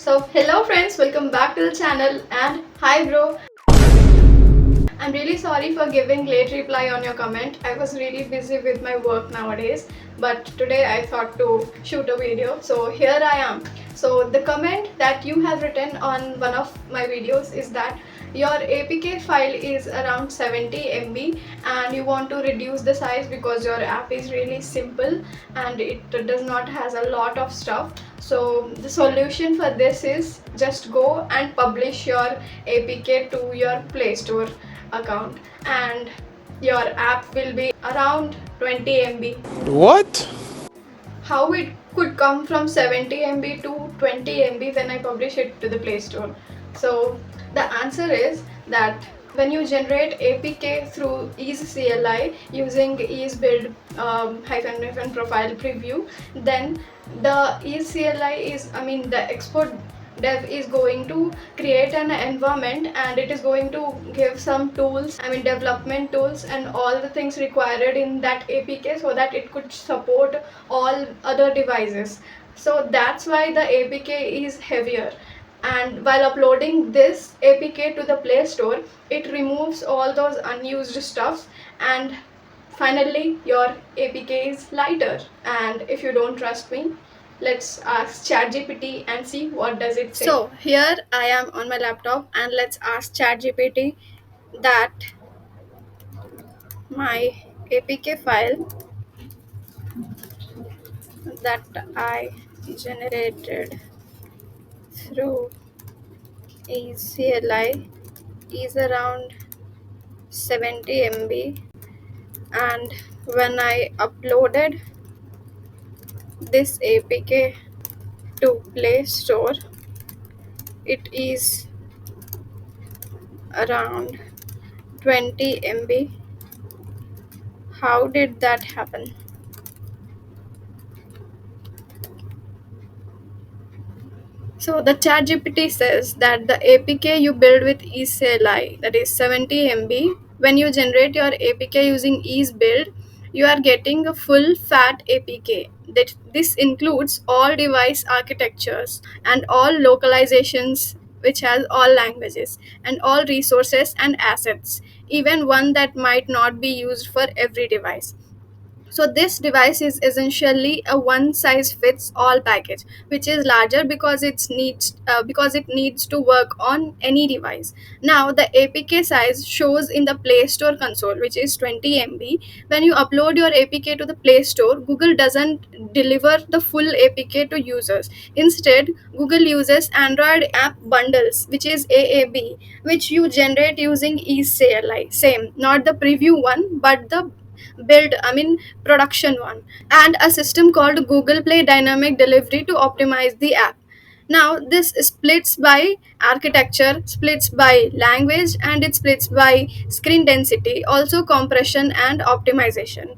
So hello friends, welcome back to the channel and hi bro. I'm really sorry for giving late reply on your comment. I was really busy with my work nowadays, but today I thought to shoot a video. So here I am. So the comment that you have written on one of my videos is that your APK file is around 70 MB and you want to reduce the size because your app is really simple and it does not has a lot of stuff. So the solution for this is just go and publish your APK to your Play Store account and your app will be around 20 MB. What? How it could come from 70 MB to 20 MB when I publish it to the Play Store? So the answer is that when you generate APK through EAS CLI using EAS build hyphen profile preview, then the EAS CLI is, the export dev is going to create an environment and it is going to give some tools, development tools and all the things required in that APK so that it could support all other devices. So that's why the APK is heavier, and while uploading this APK to the Play Store, it removes all those unused stuffs and finally your APK is lighter. And if you don't trust me, let's ask ChatGPT and see what does it say. So here I am on my laptop and let's ask ChatGPT that my APK file that I generated through ECLI is around 70 MB, and when I uploaded this APK to Play Store, it is around 20 MB. How did that happen? So the ChatGPT says that the APK you build with EAS-CLI, that is 70 MB, when you generate your APK using EAS build, you are getting a full fat APK. That this includes all device architectures and all localizations, which has all languages and all resources and assets, even one that might not be used for every device. So this device is essentially a one size fits all package, which is larger because it needs to work on any device. Now the APK size shows in the Play Store console, which is 20 MB. When you upload your APK to the Play Store, Google doesn't deliver the full APK to users. Instead, Google uses Android app bundles, which is AAB, which you generate using eCLI. Same, not the preview one, but the build production one, and a system called Google Play Dynamic Delivery to optimize the app. Now this splits by architecture, splits by language, and it splits by screen density, also compression and optimization.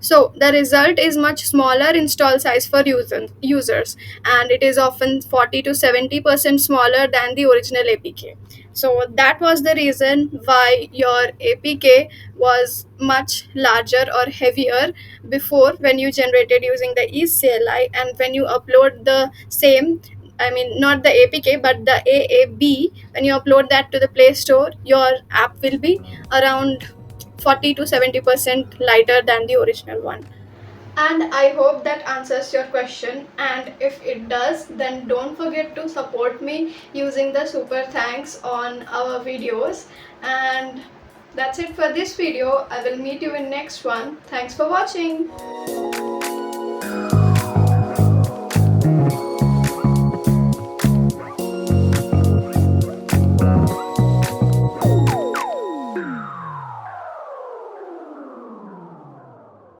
So the result is much smaller install size for users, and it is often 40 to 70% smaller than the original APK. So that was the reason why your APK was much larger or heavier before when you generated using the eCLI, and when you upload the same, not the APK but the AAB, when you upload that to the Play Store, your app will be around 40 to 70% lighter than the original one. And I hope that answers your question, and if it does, then don't forget to support me using the super thanks on our videos. And that's it for this video. I will meet you in next one. Thanks for watching.